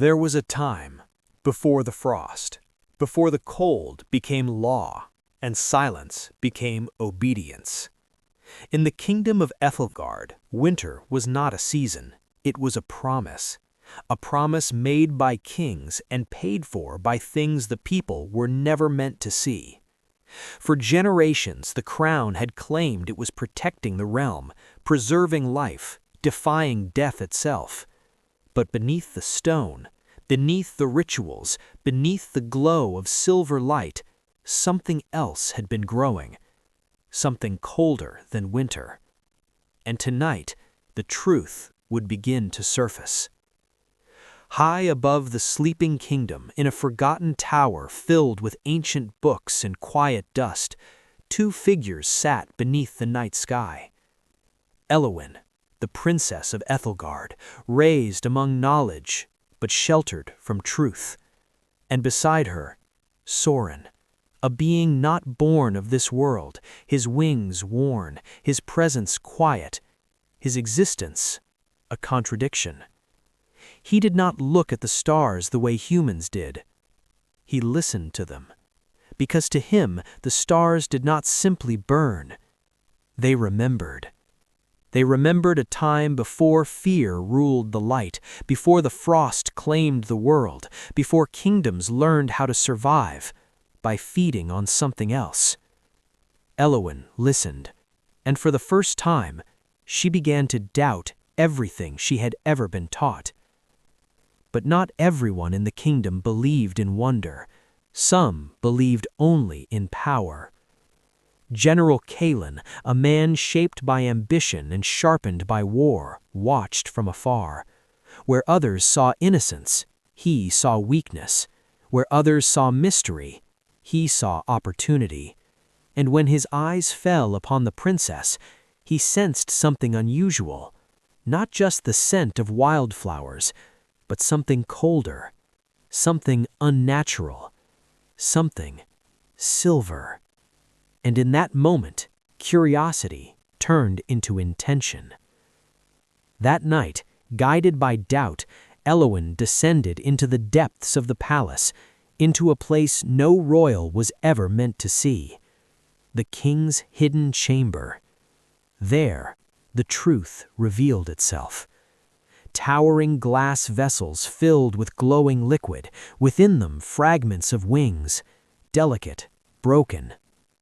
There was a time, before the frost, before the cold became law, and silence became obedience. In the kingdom of Ethelgard, winter was not a season, it was a promise made by kings and paid for by things the people were never meant to see. For generations, the crown had claimed it was protecting the realm, preserving life, defying death itself. But beneath the stone, beneath the rituals, beneath the glow of silver light, something else had been growing, something colder than winter. And tonight, the truth would begin to surface. High above the sleeping kingdom, in a forgotten tower filled with ancient books and quiet dust, two figures sat beneath the night sky. Elowyn, the princess of Ethelgard, raised among knowledge, but sheltered from truth. And beside her, Soren, a being not born of this world, his wings worn, his presence quiet, his existence a contradiction. He did not look at the stars the way humans did. He listened to them, because to him the stars did not simply burn. They remembered. They remembered a time before fear ruled the light, before the frost claimed the world, before kingdoms learned how to survive by feeding on something else. Elowyn listened, and for the first time, she began to doubt everything she had ever been taught. But not everyone in the kingdom believed in wonder. Some believed only in power. General Kalen, a man shaped by ambition and sharpened by war, watched from afar. Where others saw innocence, he saw weakness. Where others saw mystery, he saw opportunity. And when his eyes fell upon the princess, he sensed something unusual. Not just the scent of wildflowers, but something colder, something unnatural, something silver. And in that moment, curiosity turned into intention. That night, guided by doubt, Elowyn descended into the depths of the palace, into a place no royal was ever meant to see. The king's hidden chamber. There, the truth revealed itself. Towering glass vessels filled with glowing liquid, within them fragments of wings, delicate, broken,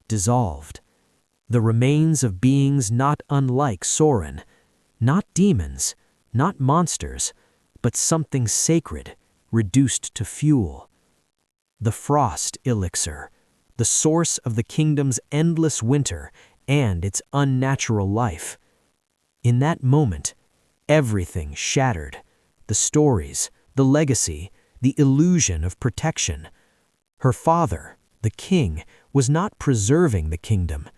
dissolved. The remains of beings not unlike Soren, not demons, not monsters, but something sacred, reduced to fuel. The frost elixir, the source of the kingdom's endless winter and its unnatural life. In that moment, everything shattered. The stories, the legacy, the illusion of protection. Her father, the king, was not preserving the kingdom.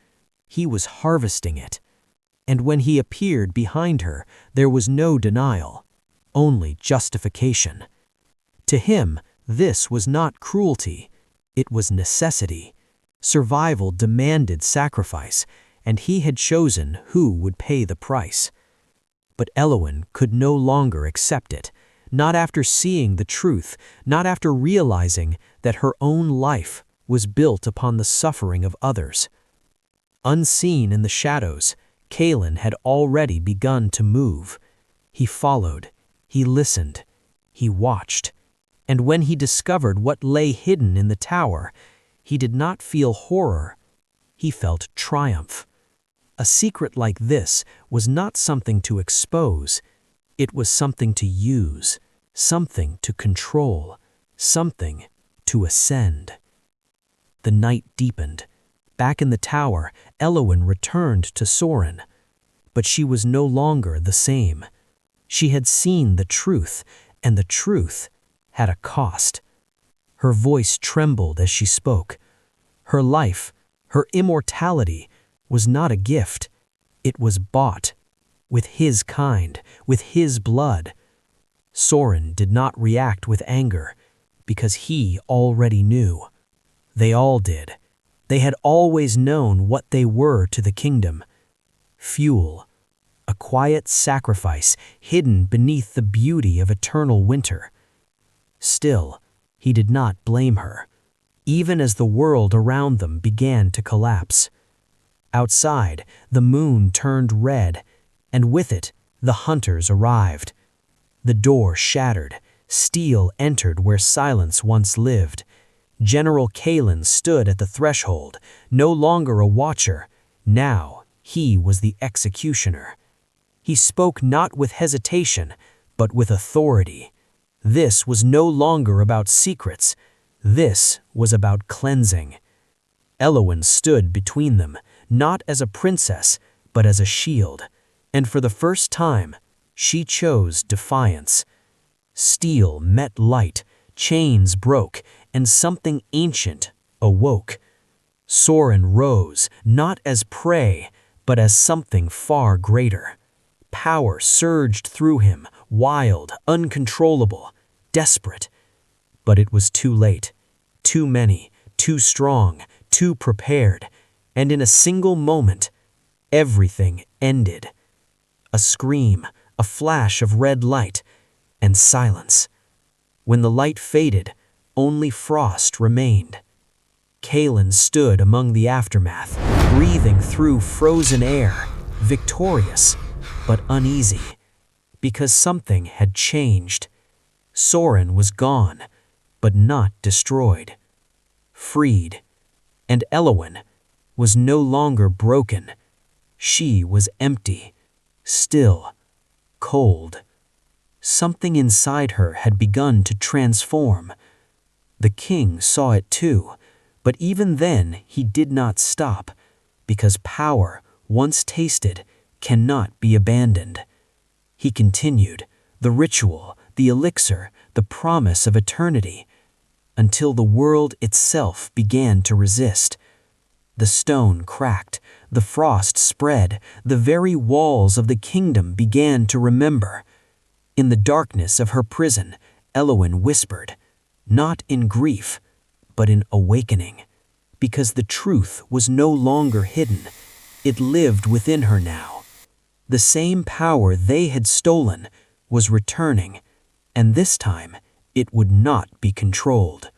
He was harvesting it. And when he appeared behind her, there was no denial, only justification. To him, this was not cruelty. It was necessity. Survival demanded sacrifice, and he had chosen who would pay the price. But Elowyn could no longer accept it, not after seeing the truth, not after realizing that her own life was built upon the suffering of others. Unseen in the shadows, Kalen had already begun to move. He followed, he listened, he watched, and when he discovered what lay hidden in the tower, he did not feel horror, he felt triumph. A secret like this was not something to expose, it was something to use, something to control, something to ascend. The night deepened. Back in the tower, Elowyn returned to Soren. But she was no longer the same. She had seen the truth, and the truth had a cost. Her voice trembled as she spoke. Her life, her immortality, was not a gift. It was bought, with his kind, with his blood. Soren did not react with anger, because he already knew. They all did. They had always known what they were to the kingdom. Fuel, a quiet sacrifice hidden beneath the beauty of eternal winter. Still, he did not blame her, even as the world around them began to collapse. Outside, the moon turned red, and with it, the hunters arrived. The door shattered. Steel entered where silence once lived. General Kalen stood at the threshold, no longer a watcher. Now, he was the executioner. He spoke not with hesitation, but with authority. This was no longer about secrets. This was about cleansing. Elowen stood between them, not as a princess, but as a shield. And for the first time, she chose defiance. Steel met light, chains broke, and something ancient awoke. Soren rose, not as prey, but as something far greater. Power surged through him, wild, uncontrollable, desperate. But it was too late. Too many, too strong, too prepared. And in a single moment, everything ended. A scream, a flash of red light, and silence. When the light faded, only frost remained. Kalen stood among the aftermath, breathing through frozen air, victorious, but uneasy, because something had changed. Soren was gone, but not destroyed. Freed. And Elowen was no longer broken. She was empty, still, cold. Something inside her had begun to transform. The king saw it too, but even then he did not stop, because power, once tasted, cannot be abandoned. He continued, the ritual, the elixir, the promise of eternity, until the world itself began to resist. The stone cracked, the frost spread, the very walls of the kingdom began to remember. In the darkness of her prison, Elowen whispered, not in grief, but in awakening, because the truth was no longer hidden. It lived within her now. The same power they had stolen was returning, and this time it would not be controlled.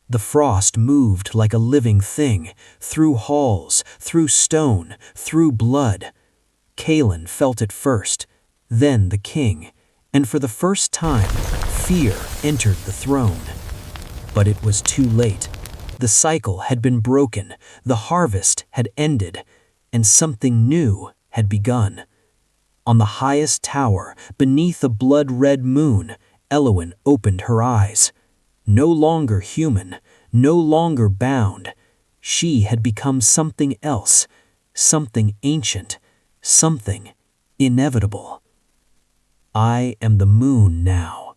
The frost moved like a living thing, through halls, through stone, through blood. Kalen felt it first, then the king, and for the first time, fear entered the throne. But it was too late. The cycle had been broken, the harvest had ended, and something new had begun. On the highest tower, beneath a blood-red moon, Elowen opened her eyes. No longer human, no longer bound. She had become something else, something ancient, something inevitable. I am the moon now.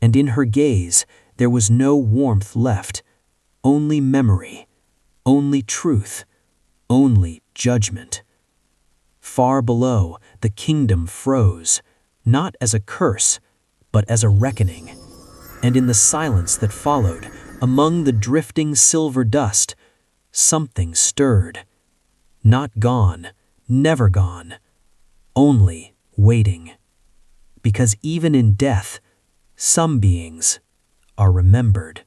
And in her gaze, there was no warmth left, only memory, only truth, only judgment. Far below, the kingdom froze, not as a curse, but as a reckoning. And in the silence that followed, among the drifting silver dust, something stirred. Not gone, never gone, only waiting. Because even in death, some beings are remembered.